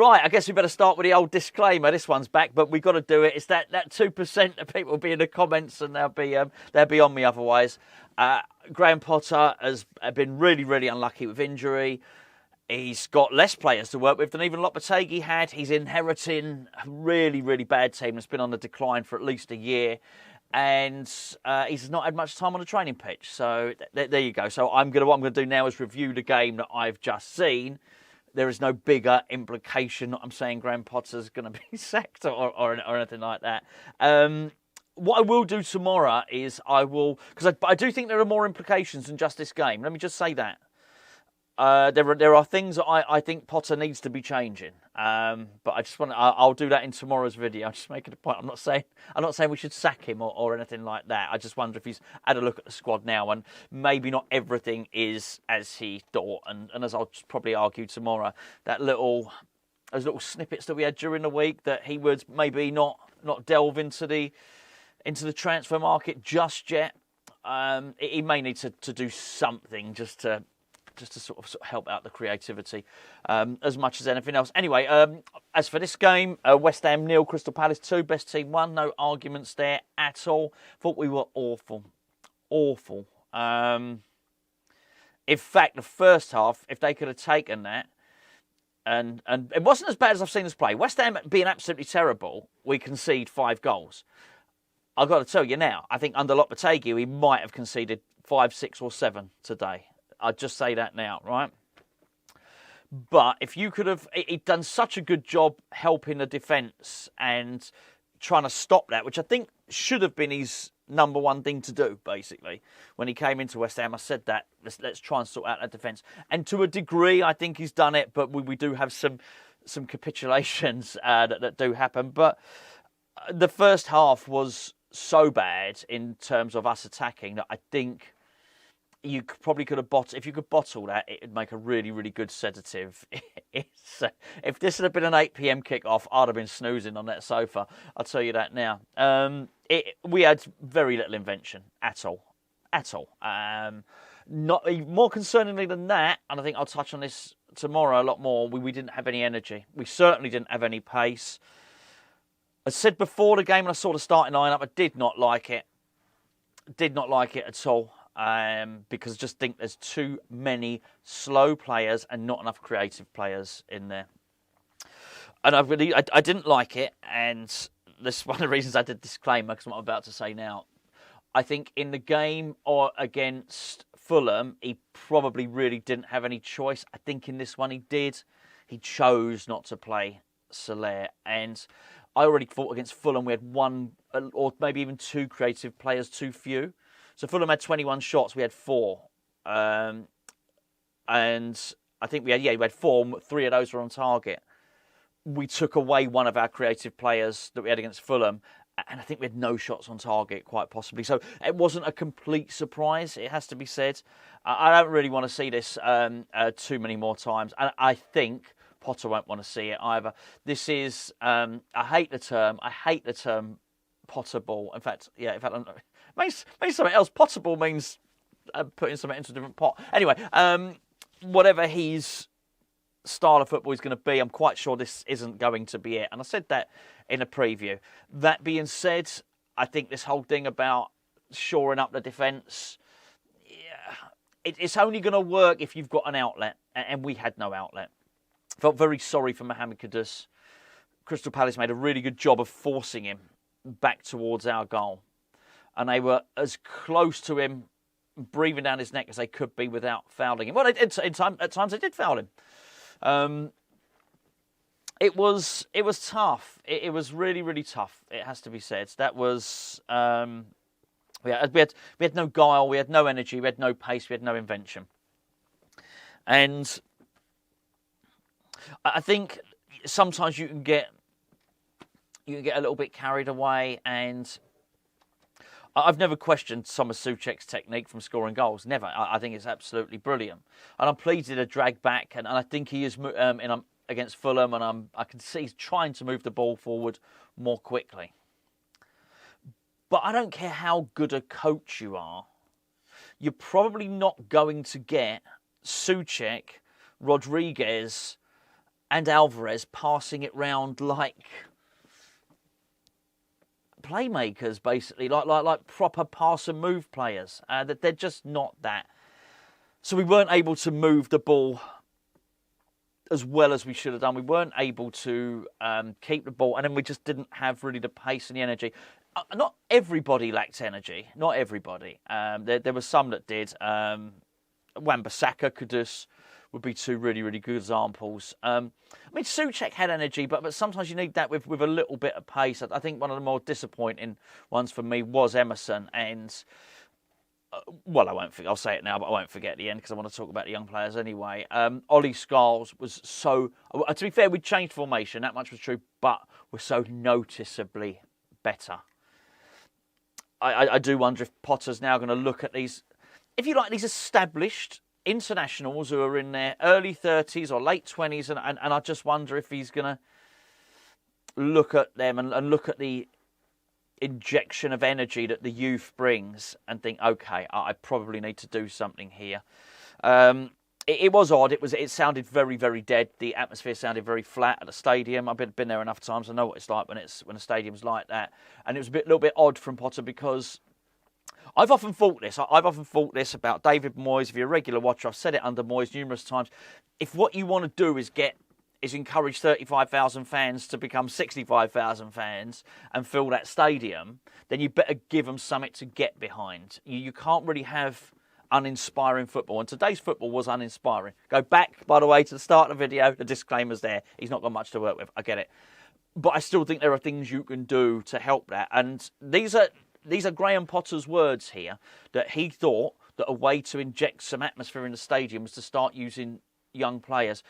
Right, I guess we better start with the old disclaimer. This one's back, but we've got to do it. It's that 2% of people will be in the comments and they'll be on me otherwise. Graham Potter has been really, really unlucky with injury. He's got less players to work with than even Lopetegui had. He's inheriting a really, really bad team that's been on the decline for at least a year. And he's not had much time on the training pitch. So there you go. So what I'm going to do now is review the game that I've just seen. There is no bigger implication that I'm saying Graham Potter's going to be sacked or anything like that. What I will do tomorrow is because I do think there are more implications than just this game. Let me just say that. There are things that I think Potter needs to be changing. But I'll do that in tomorrow's video. I'm just making a point. I'm not saying we should sack him or anything like that. I just wonder if he's had a look at the squad now and maybe not everything is as he thought. And as I'll probably argue tomorrow, those little snippets that we had during the week that he would maybe not delve into the transfer market just yet. He may need to do something just to sort of help out the creativity as much as anything else. Anyway, as for this game, West Ham 0, Crystal Palace 2, best team 1. No arguments there at all. Thought we were awful. Awful. In fact, the first half, if they could have taken that, and it wasn't as bad as I've seen us play. West Ham being absolutely terrible, we concede 5 goals. I've got to tell you now, I think under Lopetegui, we might have conceded 5, 6 or 7 today. I'd just say that now, right? But if you could have... He'd done such a good job helping the defence and trying to stop that, which I think should have been his number one thing to do, basically. When he came into West Ham, I said that. Let's try and sort out that defence. And to a degree, I think he's done it, but we do have some capitulations that do happen. But the first half was so bad in terms of us attacking that I think... You probably could have if you could bottle that, it would make a really, really good sedative. If this had been an 8 p.m. kick-off, I'd have been snoozing on that sofa. I'll tell you that now. We had very little invention at all. Not more concerningly than that, and I think I'll touch on this tomorrow a lot more, we didn't have any energy. We certainly didn't have any pace. I said before the game when I saw the starting lineup, I did not like it. Did not like it at all. Because I just think there's too many slow players and not enough creative players in there. And I didn't like it, and this is one of the reasons I did disclaimer, because what I'm about to say now. I think in the game or against Fulham, he probably really didn't have any choice. I think in this one he did. He chose not to play Soler, and I already thought against Fulham we had 1 or maybe even 2 creative players too few. So Fulham had 21 shots, we had 4. And I think we had 4, 3 of those were on target. We took away one of our creative players that we had against Fulham, and I think we had no shots on target, quite possibly. So it wasn't a complete surprise, it has to be said. I don't really want to see this too many more times, and I think Potter won't want to see it either. This is, I hate the term Potter ball. In fact, maybe something else. Potter ball means putting something into a different pot. Anyway, whatever his style of football is going to be, I'm quite sure this isn't going to be it. And I said that in a preview. That being said, I think this whole thing about shoring up the defence, it's only going to work if you've got an outlet. And we had no outlet. Felt very sorry for Mohamed Kudus. Crystal Palace made a really good job of forcing him back towards our goal. And they were as close to him breathing down his neck as they could be without fouling him. Well, at times they did foul him. It was tough. It was really, really tough. It has to be said. That was we had no guile, we had no energy, we had no pace, we had no invention. And I think sometimes you can get a little bit carried away, and I've never questioned Thomas Souček's technique from scoring goals. Never. I think it's absolutely brilliant. And I'm pleased he did a drag back, and I think he is against Fulham, and I can see he's trying to move the ball forward more quickly. But I don't care how good a coach you are, you're probably not going to get Souček, Rodriguez, and Alvarez passing it round like playmakers, basically, like proper pass and move players. That they're just not that. So we weren't able to move the ball as well as we should have done. We weren't able to keep the ball, and then we just didn't have really the pace and the energy. Not everybody lacked energy. Not everybody. There were some that did. Wan-Bissaka, Kudus would be two really, really good examples. I mean, Souček had energy, but sometimes you need that with a little bit of pace. I think one of the more disappointing ones for me was Emerson. And, well, I'll say it now, but I won't forget at the end because I want to talk about the young players anyway. Ollie Scholes was so... To be fair, we changed formation, that much was true, but we're so noticeably better. I do wonder if Potter's now going to look at these, if you like, these established internationals who are in their early 30s or late 20s, and I just wonder if he's going to look at them and look at the injection of energy that the youth brings and think, okay, I probably need to do something here. It was odd. It sounded very, very dead. The atmosphere sounded very flat at the stadium. I've been there enough times. I know what it's like when a stadium's like that. And it was a little bit odd from Potter because I've often thought this about David Moyes. If you're a regular watcher, I've said it under Moyes numerous times. If what you want to do is encourage 35,000 fans to become 65,000 fans and fill that stadium, then you better give them something to get behind. You can't really have uninspiring football, and today's football was uninspiring. Go back, by the way, to the start of the video. The disclaimer's there. He's not got much to work with. I get it. But I still think there are things you can do to help that. And these are Graham Potter's words here, that he thought that a way to inject some atmosphere in the stadium was to start using young players.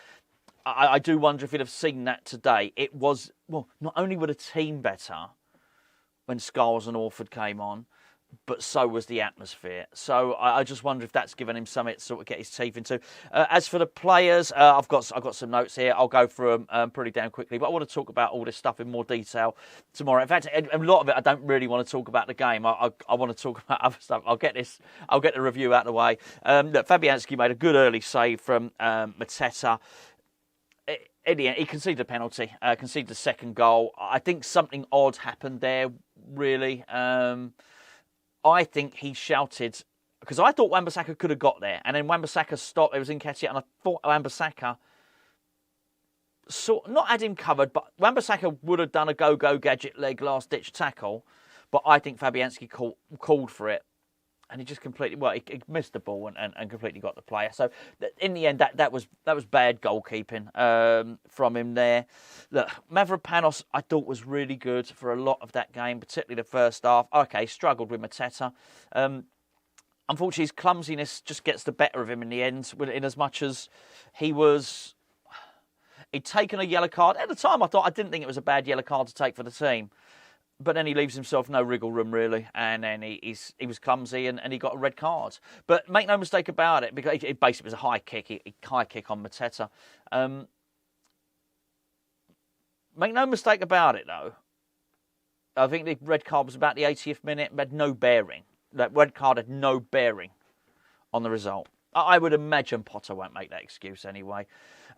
I do wonder if he'd have seen that today. It was, well, not only were the team better when Scholes and Orford came on, but so was the atmosphere. So I just wonder if that's given him something to sort of get his teeth into. As for the players, I've got some notes here. I'll go through them pretty damn quickly. But I want to talk about all this stuff in more detail tomorrow. In fact, a lot of it I don't really want to talk about the game. I want to talk about other stuff. I'll get the review out of the way. Look, Fabianski made a good early save from Mateta. In the end, he conceded a penalty, conceded the second goal. I think something odd happened there, really. I think he shouted, because I thought Wan-Bissaka could have got there, and then Wan-Bissaka stopped. It was Nketiah, and I thought Wan-Bissaka not had him covered, but Wan-Bissaka would have done a go-go gadget leg last-ditch tackle, but I think Fabianski called for it, and he just completely, he missed the ball and completely got the player. So in the end, that was bad goalkeeping from him there. Look, Mavropanos I thought was really good for a lot of that game, particularly the first half. Okay, struggled with Mateta. Unfortunately, his clumsiness just gets the better of him in the end, in as much as he'd taken a yellow card. At the time, I didn't think it was a bad yellow card to take for the team. But then he leaves himself no wriggle room, really. And then he was clumsy and he got a red card. But make no mistake about it, because it basically was a high kick on Mateta. Make no mistake about it, though. I think the red card was about the 80th minute, but had no bearing. That red card had no bearing on the result. I would imagine Potter won't make that excuse anyway.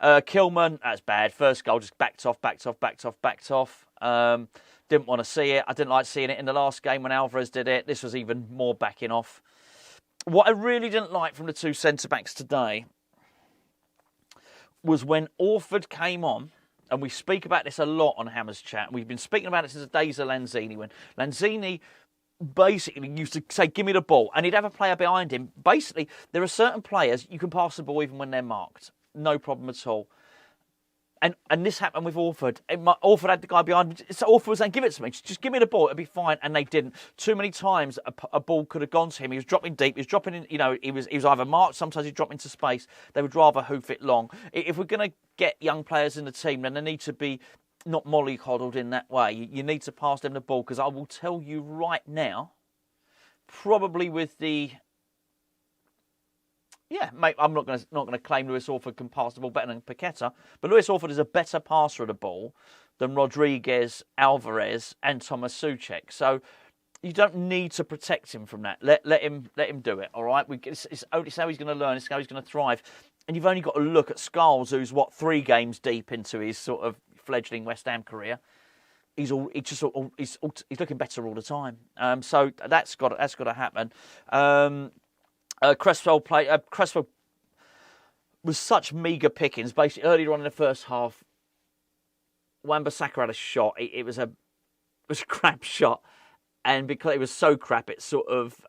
Kilman, that's bad. First goal just backed off. Didn't want to see it. I didn't like seeing it in the last game when Alvarez did it. This was even more backing off. What I really didn't like from the two centre-backs today was when Orford came on, and we speak about this a lot on Hammers Chat. We've been speaking about it since the days of Lanzini, when Lanzini basically used to say, give me the ball, and he'd have a player behind him. Basically, there are certain players you can pass the ball even when they're marked. No problem at all. And this happened with Orford. Orford had the guy behind him. So Orford was saying, give it to me. Just give me the ball. It'll be fine. And they didn't. Too many times a ball could have gone to him. He was dropping deep. He was dropping in, he was either marked. Sometimes he'd drop into space. They would rather hoof it long. If we're going to get young players in the team, then they need to be not mollycoddled in that way. You need to pass them the ball. Because I will tell you right now, probably with the... Yeah, mate, I'm not going to claim Lewis Orford can pass the ball better than Paqueta, but Lewis Orford is a better passer of the ball than Rodriguez, Alvarez, and Thomas Souček. So you don't need to protect him from that. Let him do it. All right, it's how he's going to learn. It's how he's going to thrive. and you've only got to look at Scholes, who's 3 games deep into his sort of fledgling West Ham career. He's looking better all the time. So that's got to happen. Cresswell was such meagre pickings. Basically, earlier on in the first half, Wan-Bissaka had a shot. It was a crap shot, and because it was so crap, it sort of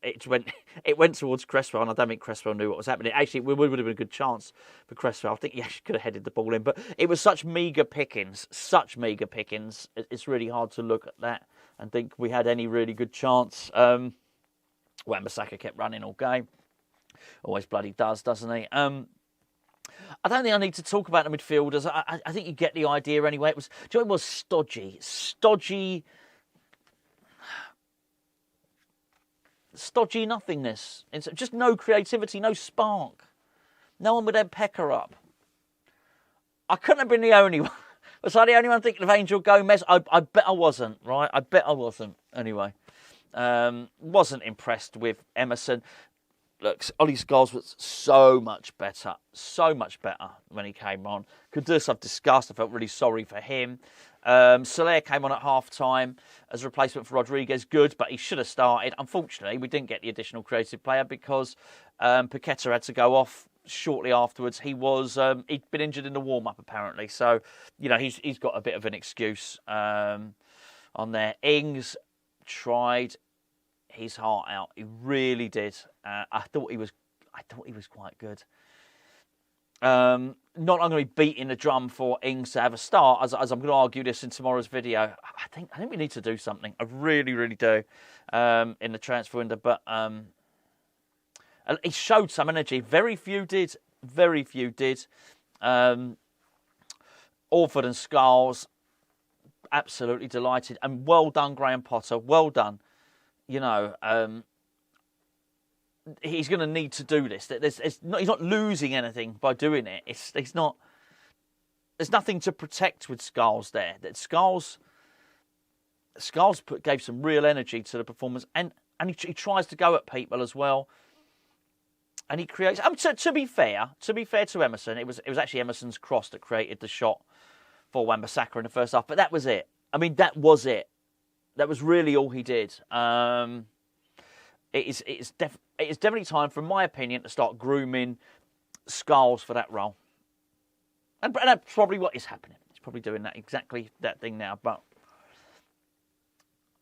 it went towards Cresswell, and I don't think Cresswell knew what was happening. Actually, it would have been a good chance for Cresswell. I think he actually could have headed the ball in, but it was such meagre pickings. It's really hard to look at that and think we had any really good chance. Wan-Bissaka kept running all game. Always bloody does, doesn't he? I don't think I need to talk about the midfielders. I think you get the idea anyway. It was stodgy. Stodgy nothingness. It's just no creativity, no spark. No one would have Pecker up. I couldn't have been the only one. Was I the only one thinking of Angel Gomez? I bet I wasn't, right? I bet I wasn't. Anyway, wasn't impressed with Emerson. Look, Ollie Scholes was so much better when he came on. Kudus, I've discussed. I felt really sorry for him. Soler came on at half-time as a replacement for Rodriguez. Good, but he should have started. Unfortunately, we didn't get the additional creative player because Paqueta had to go off shortly afterwards. He'd been injured in the warm-up, apparently. So, he's got a bit of an excuse on there. Ings tried his heart out. He really did. I thought he was quite good. Not I'm going to be beating the drum for Ings to have a start, as I'm going to argue this in tomorrow's video. I think we need to do something. I really, really do in the transfer window. But he showed some energy. Very few did. Orford and Scholes, absolutely delighted. And well done, Graham Potter. Well done. He's going to need to do this. He's not losing anything by doing it. There's nothing to protect with Scholes there. That Scholes gave some real energy to the performance, and he tries to go at people as well. And he creates. To be fair to Emerson, it was actually Emerson's cross that created the shot for Wan-Bissaka in the first half. But that was it. That was it. That was really all he did. It's definitely time, from my opinion, to start grooming Scholes for that role. And that's probably what is happening. He's probably doing exactly that thing now. But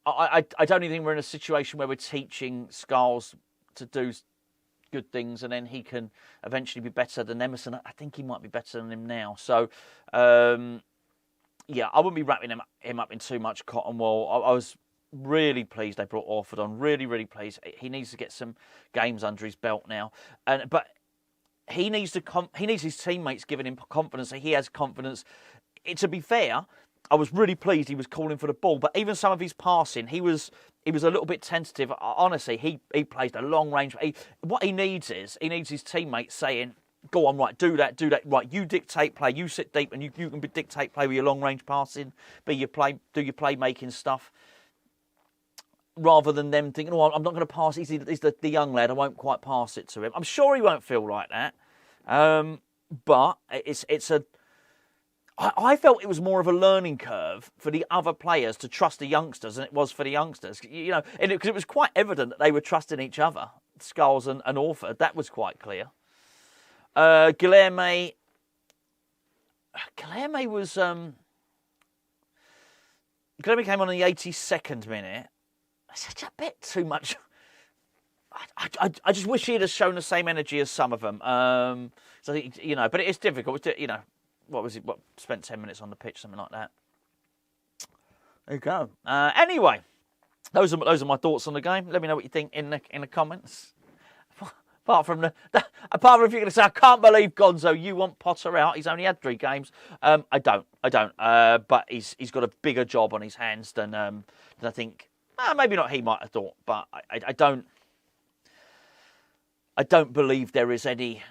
I don't even think we're in a situation where we're teaching Scholes to do good things and then he can eventually be better than Emerson. I think he might be better than him now. So, I wouldn't be wrapping him up in too much cotton wool. I was really pleased they brought Orford on. Really, really pleased. He needs to get some games under his belt now. But he needs his teammates giving him confidence. So he has confidence. To be fair, I was really pleased he was calling for the ball. But even some of his passing, he was a little bit tentative. Honestly, he plays a long range. What he needs his teammates saying, "Go on, right, do that. Right, you dictate play. You sit deep, and you can dictate play with your long range passing. Do your playmaking stuff." Rather than them thinking, "Oh, I'm not going to pass it. He's the young lad. I won't quite pass it to him." I'm sure he won't feel like that. But I felt it was more of a learning curve for the other players to trust the youngsters than it was for the youngsters. Because it was quite evident that they were trusting each other, Scholes and Orford. That was quite clear. Guilherme came on in the 82nd minute. Such a bit too much. I just wish he'd have shown the same energy as some of them. So but it is difficult. What was it? Spent 10 minutes on the pitch, something like that. There you go. Anyway, those are my thoughts on the game. Let me know what you think in the comments. Apart from if you're going to say, "I can't believe Gonzo, you want Potter out. He's only had 3 games." I don't. But he's got a bigger job on his hands than I think. Maybe not he might have thought, but I don't believe there is any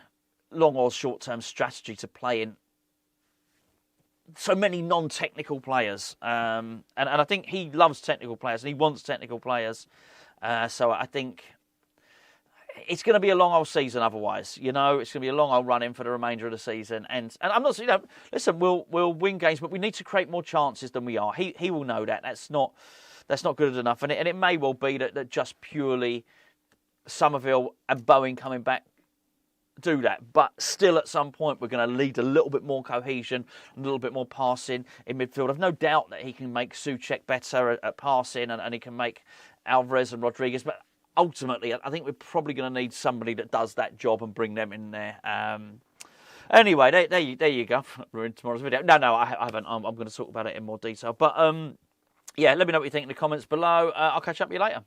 long or short-term strategy to playing so many non-technical players. And I think he loves technical players and he wants technical players. So I think it's going to be a long old season otherwise. It's going to be a long old run in for the remainder of the season. And I'm not, listen, we'll win games, but we need to create more chances than we are. He will know that. That's not good enough. And it may well be that just purely Somerville and Bowen coming back do that. But still, at some point, we're going to need a little bit more cohesion, a little bit more passing in midfield. I've no doubt that he can make Souček better at passing, and he can make Alvarez and Rodriguez. But ultimately, I think we're probably going to need somebody that does that job and bring them in there. Anyway, there you go. Ruined tomorrow's video. No, I haven't. I'm going to talk about it in more detail. But yeah, let me know what you think in the comments below. I'll catch up with you later.